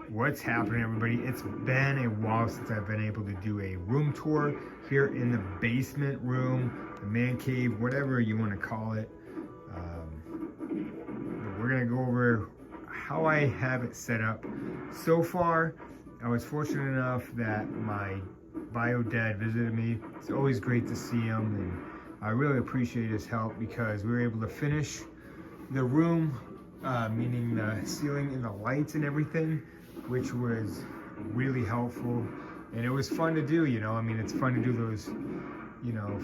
What's happening, everybody? It's been a while since I've been able to do a room tour here in the basement room, the man cave, whatever you want to call it. But we're gonna go over how I have it set up. So far, I was fortunate enough that my bio dad visited me. It's always great to see him, and I really appreciate his help because we were able to finish the room, meaning the ceiling and the lights and everything, which was really helpful. And it was fun to do, I mean, it's fun to do those,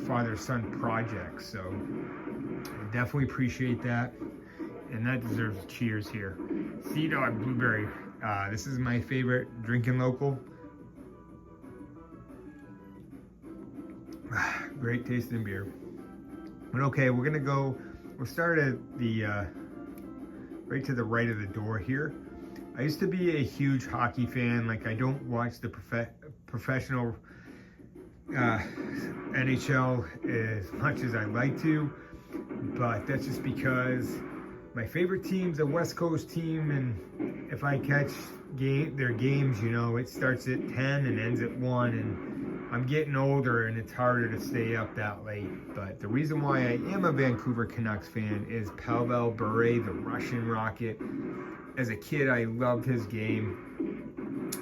father-son projects. So I definitely appreciate that. And that deserves cheers here. Sea Dog Blueberry. This is my favorite drinking local. Great tasting beer. But okay, we'll start at the, right to the right of the door here. I used to be a huge hockey fan. Like, I don't watch the professional NHL as much as I like to, but that's just because my favorite team's a West Coast team, and if I catch their games, it starts at 10 and ends at 1, and I'm getting older and it's harder to stay up that late. But the reason why I am a Vancouver Canucks fan is Pavel Bure, the Russian Rocket. As a kid, I loved his game.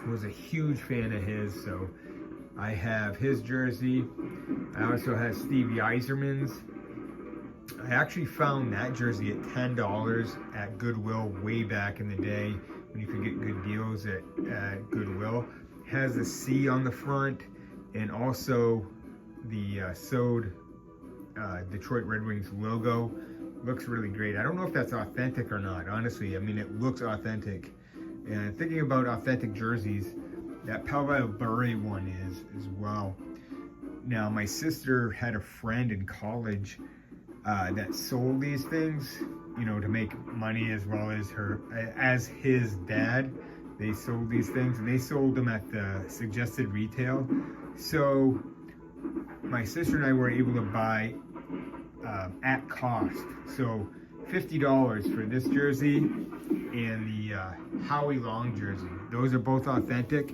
I was a huge fan of his, so I have his jersey. I also have Steve Yzerman's. I actually found that jersey at $10 at Goodwill way back in the day when you could get good deals at Goodwill. It has a C on the front and also the sewed Detroit Red Wings logo. Looks really great. I don't know if that's authentic or not, honestly. I mean, it looks authentic. And thinking about authentic jerseys, that Pavel Bure one is as well. Now, my sister had a friend in college that sold these things, to make money, as well as his dad. They sold these things, and they sold them at the suggested retail. So my sister and I were able to buy at cost. So $50 for this jersey and the Howie Long jersey. Those are both authentic.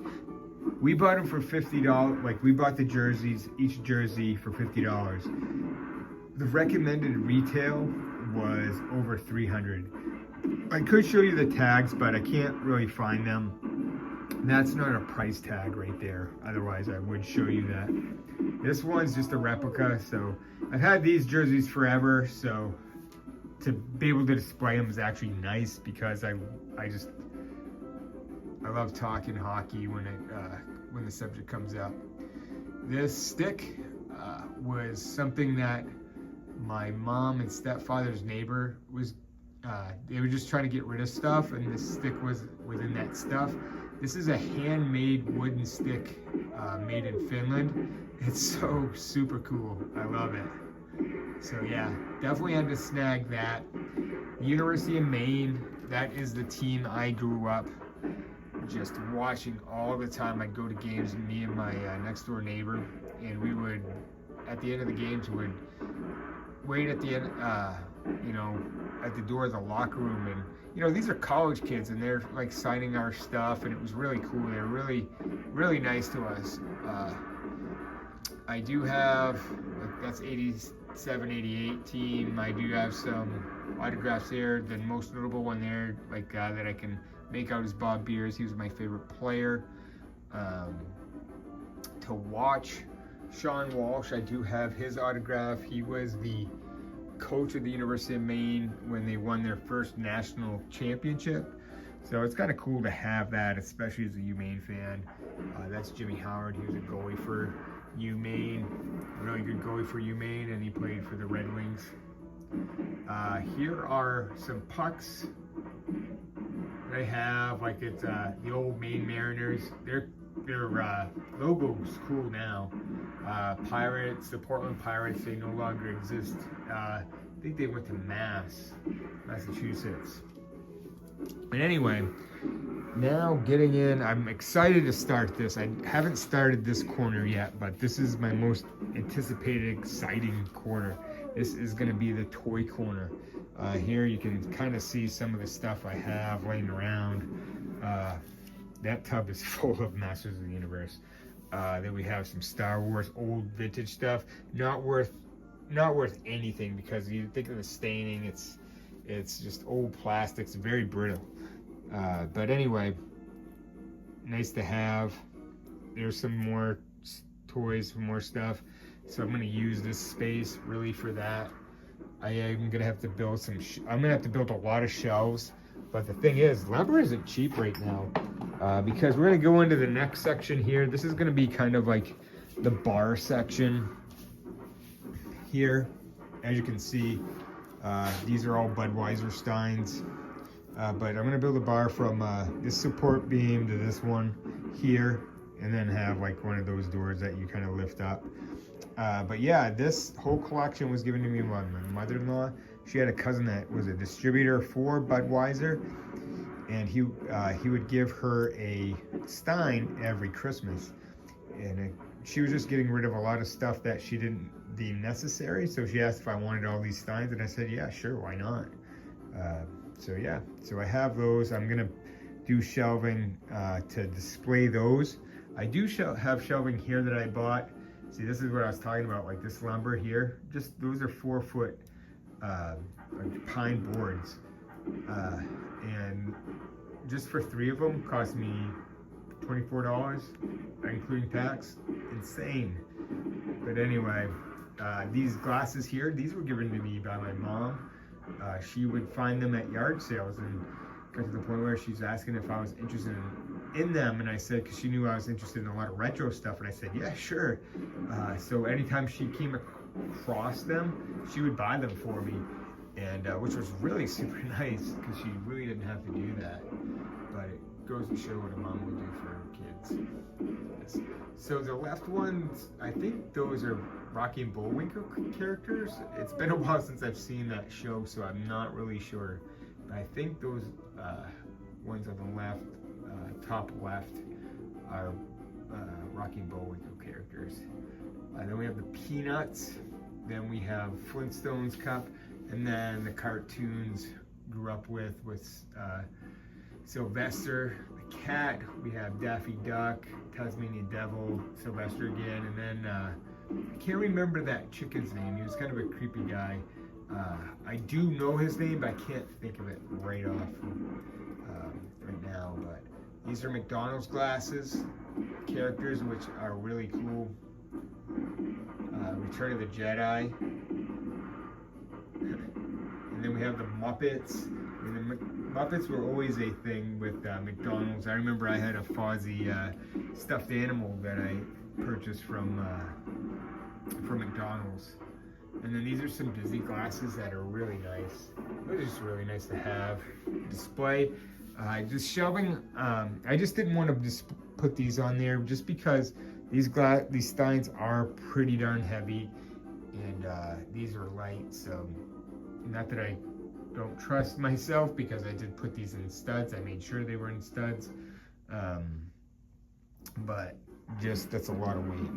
We bought them for $50. Like, we bought the jerseys, each jersey for $50. The recommended retail was over $300. I could show you the tags, but I can't really find them. That's not a price tag right there. Otherwise, I would show you that. This one's just a replica, so I've had these jerseys forever, so to be able to display them is actually nice because I love talking hockey when the subject comes up. This stick was something that my mom and stepfather's neighbor they were just trying to get rid of stuff, and this stick was within that stuff. This is a handmade wooden stick made in Finland. It's so super cool. I love it. So yeah, definitely had to snag that. University of Maine, that is the team I grew up just watching all the time. I'd go to games, and me and my next door neighbor, and we would, at the end of the games, would wait at the end, at the door of the locker room, and these are college kids, and they're like signing our stuff, and it was really cool. They're really, really nice to us. I do have, that's 87, 88 team. I do have some autographs there. The most notable one there, that I can make out is Bob Beers. He was my favorite player. To watch, Sean Walsh, I do have his autograph. He was the coach of the University of Maine when they won their first national championship. So it's kind of cool to have that, especially as a UMaine fan. That's Jimmy Howard. He was a goalie for UMaine, really good goalie for UMaine, and he played for the Red Wings. Here are some pucks that I have. Like, it's the old Maine Mariners. Their logo's cool now. Pirates, the Portland Pirates, they no longer exist. I think they went to Massachusetts. But anyway, now getting in, I'm excited to start this. I haven't started this corner yet, but this is my most anticipated, exciting corner. This is going to be the toy corner. Here you can kind of see some of the stuff I have laying around. that tub is full of Masters of the Universe. Then we have some Star Wars old vintage stuff. Not worth anything, because you think of the staining. It's just old plastics, very brittle. But anyway, nice to have. There's some more toys, some more stuff. So I'm gonna use this space really for that. I am gonna have to build I'm gonna have to build a lot of shelves. But the thing is, lumber isn't cheap right now, because we're gonna go into the next section here. This is gonna be kind of like the bar section here. As you can see, these are all Budweiser steins. But I'm gonna build a bar from this support beam to this one here, and then have like one of those doors that you kind of lift up. But yeah, this whole collection was given to me by my mother-in-law. She had a cousin that was a distributor for Budweiser, and he would give her a stein every Christmas. And she was just getting rid of a lot of stuff that she didn't deem necessary. So she asked if I wanted all these steins, and I said, yeah, sure, why not? So yeah, so I have those. I'm gonna do shelving to display those. I do have shelving here that I bought. See, this is what I was talking about, like this lumber here. Just those are 4-foot like pine boards, and just for 3 of them cost me $24, including tax. Insane. But anyway, these glasses here, these were given to me by my mom. She would find them at yard sales, and got to the point where she's asking if I was interested in them, and I said, because she knew I was interested in a lot of retro stuff, and I said, yeah, sure. So anytime she came across them, she would buy them for me, and which was really super nice, because she really didn't have to do that. But it goes to show what a mom would do for her kids. Yes. So the left ones, I think those are Rocky and Bullwinkle characters. It's been a while since I've seen that show, so I'm not really sure. But I think those ones on the left, top left, are Rocky and Bullwinkle characters. Then we have the Peanuts. Then we have Flintstones cup, and then the cartoons grew up with Sylvester the cat. We have Daffy Duck, Tasmanian Devil, Sylvester again, and then I can't remember that chicken's name. He was kind of a creepy guy. I do know his name, but I can't think of it right off right now. But these are McDonald's glasses characters, which are really cool. Return of the Jedi. And then we have the Muppets. And the Muppets were always a thing with McDonald's. I remember I had a Fozzie stuffed animal that I purchased from McDonald's. And then these are some Disney glasses that are really nice. They're just really nice to have. Display. Just shelving. I just didn't want to just put these on there just because these steins are pretty darn heavy, and these are light. So not that I don't trust myself, because I did put these in studs. I made sure they were in studs, but just that's a lot of weight.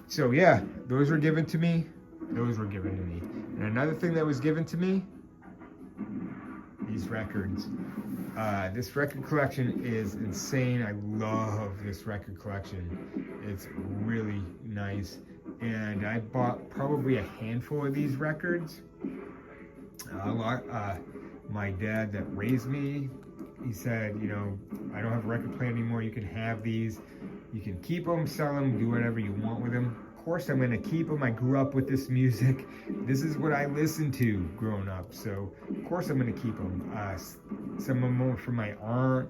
So yeah, those were given to me. Those were given to me. And another thing that was given to me, these records. This record collection is insane. I love this record collection. It's really nice. And I bought probably a handful of these records. My dad that raised me, he said, you know, I don't have a record player anymore. You can have these. You can keep them, sell them, do whatever you want with them. Of course, I'm going to keep them. I grew up with this music. This is what I listened to growing up. So, of course, I'm going to keep them. Some of them were from my aunt,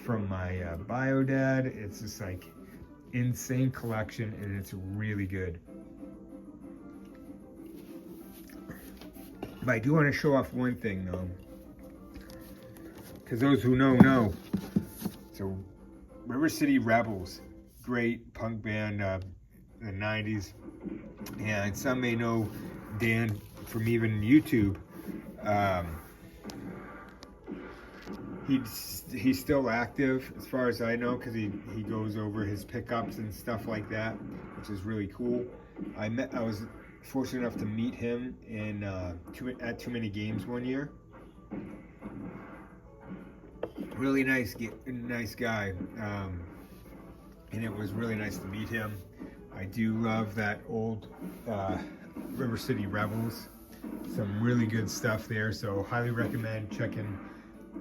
from my bio dad. It's just like insane collection, and it's really good. But I do want to show off one thing, though. Because those who know. So, River City Rebels, great punk band in the 90s. And some may know Dan from even YouTube. He's still active as far as I know, because he goes over his pickups and stuff like that, which is really cool. I was fortunate enough to meet him at Too Many Games one year. really nice guy, and it was really nice to meet him. I do love that old River City Rebels. Some really good stuff there, so highly recommend checking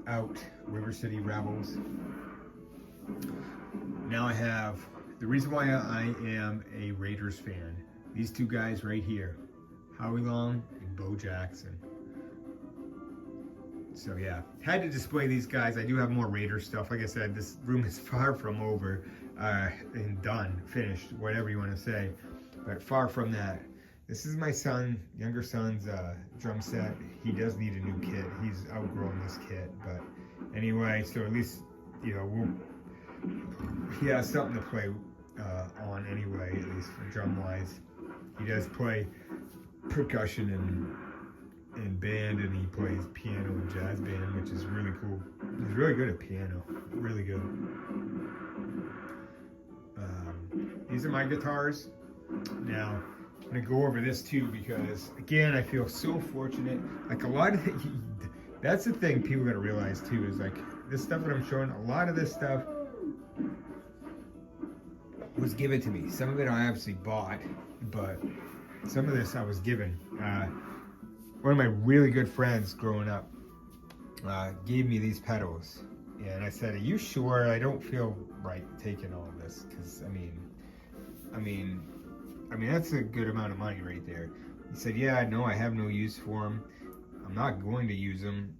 out River City Rebels. Now I have the reason why I am a Raiders fan. These two guys right here, Howie Long and Bo Jackson. So yeah, had to display these guys. I do have more Raiders stuff. Like I said, this room is far from over and done, finished, whatever you want to say, but far from that. This is my younger son's drum set. He does need a new kit. He's outgrown this kit, but anyway, so at least, you know, he has something to play on anyway, at least for drum-wise. He does play percussion and band, and he plays piano and jazz band, which is really cool. He's really good at piano, really good. These are my guitars. Now, I'm gonna go over this too because, again, I feel so fortunate. Like a lot of that's the thing people gotta realize too, is like this stuff that I'm showing, a lot of this stuff was given to me. Some of it I obviously bought, but some of this I was given. One of my really good friends growing up gave me these pedals, and I said, "Are you sure? I don't feel right taking all of this, because I mean, that's a good amount of money right there." He said, "Yeah, no, I have no use for them. I'm not going to use them.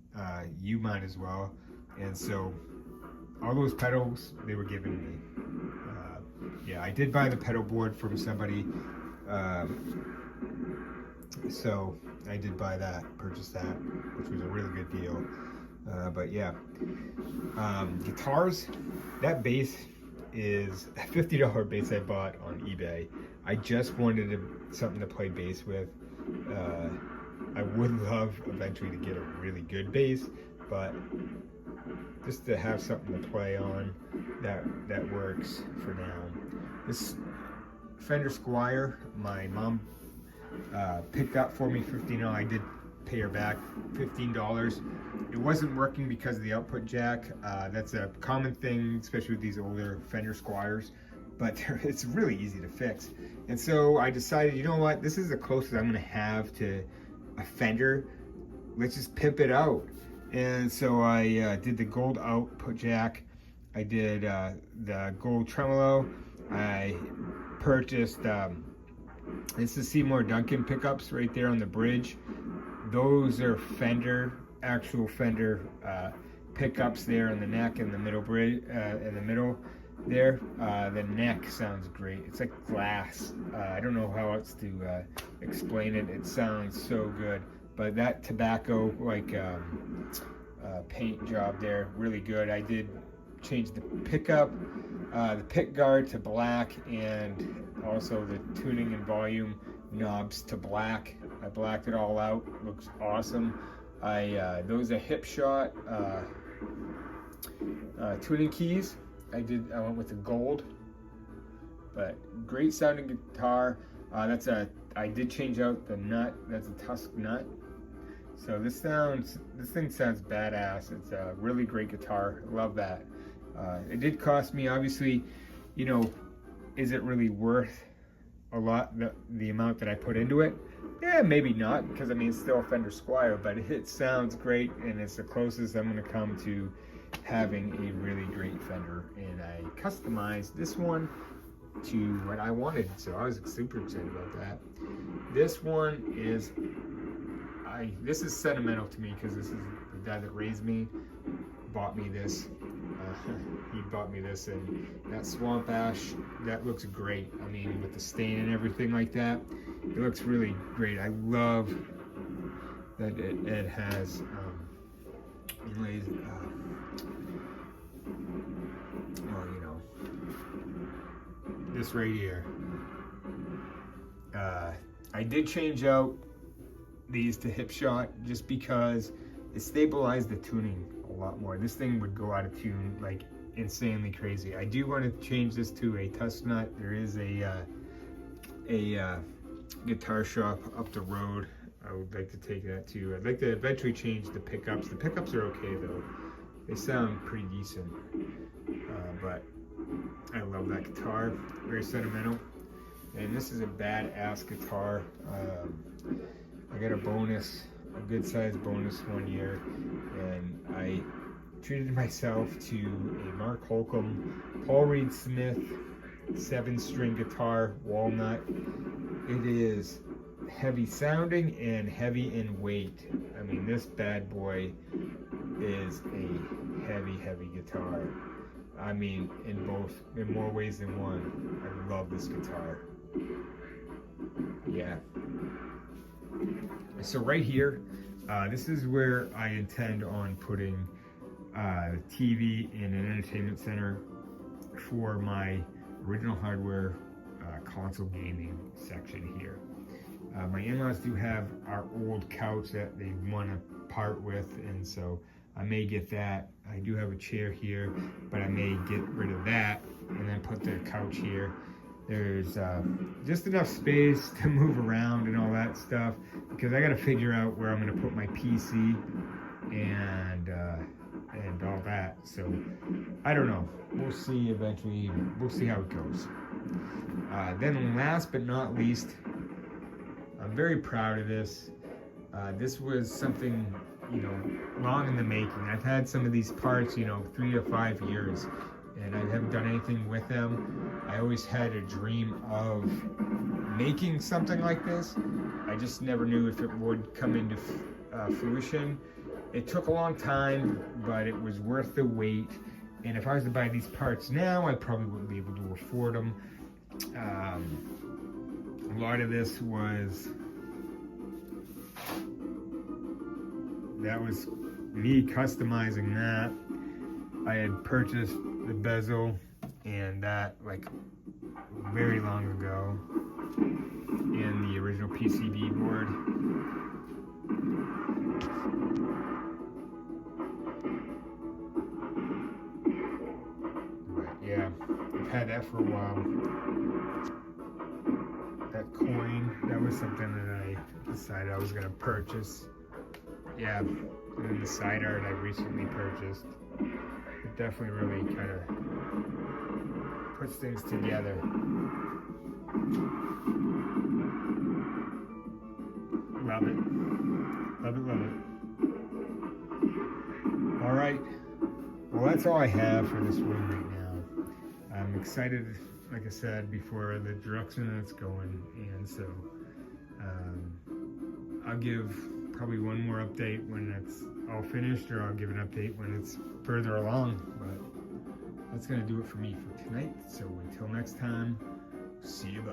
You might as well." And so, all those pedals they were given to me. Yeah, I did buy the pedal board from somebody. So I did buy that, purchase that, which was a really good deal. But yeah, guitars, that bass is a $50 bass I bought on eBay. I just wanted something to play bass with. I would love eventually to get a really good bass, but just to have something to play on, that works for now. This Fender Squier, my mom picked up for me $15. I did pay her back $15. It wasn't working because of the output jack. That's a common thing, especially with these older Fender Squiers, but it's really easy to fix. And so I decided, you know what, this is the closest I'm gonna have to a Fender. Let's just pimp it out. And so I did the gold output jack. I did the gold tremolo. I purchased this is Seymour Duncan pickups right there on the bridge. Those are Fender, actual Fender pickups there in the neck and the middle bridge, in the middle there. The neck sounds great. It's like glass. I don't know how else to explain it. It sounds so good. But that tobacco like paint job there, really good. I did change the pickup, the pick guard to black, and also the tuning and volume knobs to black. I blacked it all out. Looks awesome. Those are hip shot tuning keys. I went with the gold, but great sounding guitar. I did change out the nut. That's a Tusk nut. So this thing sounds badass. It's a really great guitar. Love that. It did cost me, obviously, you know, is it really worth a lot, the amount that I put into it? Yeah, maybe not, because I mean, it's still a Fender Squier, but it sounds great, and it's the closest I'm gonna come to having a really great Fender. And I customized this one to what I wanted, so I was super excited about that. This one is, this is sentimental to me, because this is the guy that raised me, bought me this. He bought me this, and that swamp ash, that looks great. I mean, with the stain and everything like that, it looks really great. I love that it has inlays, well, you know, this right here. I did change out these to hip shot just because it stabilized the tuning a lot more. This thing would go out of tune like insanely crazy. I do want to change this to a Tusk nut. There is a guitar shop up the road I would like to take that to. I'd like to eventually change the pickups. The pickups are okay though. they sound pretty decent. But I love that guitar, very sentimental. And this is a badass guitar. I got a bonus, a good sized bonus one year, and I treated myself to a Mark Holcomb Paul Reed Smith 7-string guitar, walnut. It is heavy sounding and heavy in weight. I mean, this bad boy is a heavy guitar. I mean, in more ways than one. I love this guitar. Yeah. So right here, this is where I intend on putting TV in an entertainment center for my original hardware console gaming section here. My in-laws do have our old couch that they want to part with, and so I may get that. I do have a chair here, but I may get rid of that and then put the couch here. There's just enough space to move around and all that stuff, because I got to figure out where I'm going to put my PC and all that. So I don't know. We'll see eventually. We'll see how it goes. Then last but not least, I'm very proud of this. This was something, long in the making. I've had some of these parts, 3 to 5 years, and I haven't done anything with them. I always had a dream of making something like this. I just never knew if it would come into fruition. It took a long time, but it was worth the wait. And if I was to buy these parts now, I probably wouldn't be able to afford them. A lot of this was me customizing that. I had purchased the bezel and that like very long ago, and the original PCB board. But yeah, I've had that for a while. That coin, that was something that I decided I was gonna purchase. Yeah, and then the side art I recently purchased. It definitely really kind of puts things together. Love it. Love it, love it. All right. Well, that's all I have for this room right now. I'm excited, like I said before, the direction that it's going. And so I'll give probably one more update when it's all finished, or I'll give an update when it's further along. But that's going to do it for me for tonight. So until next time, see you.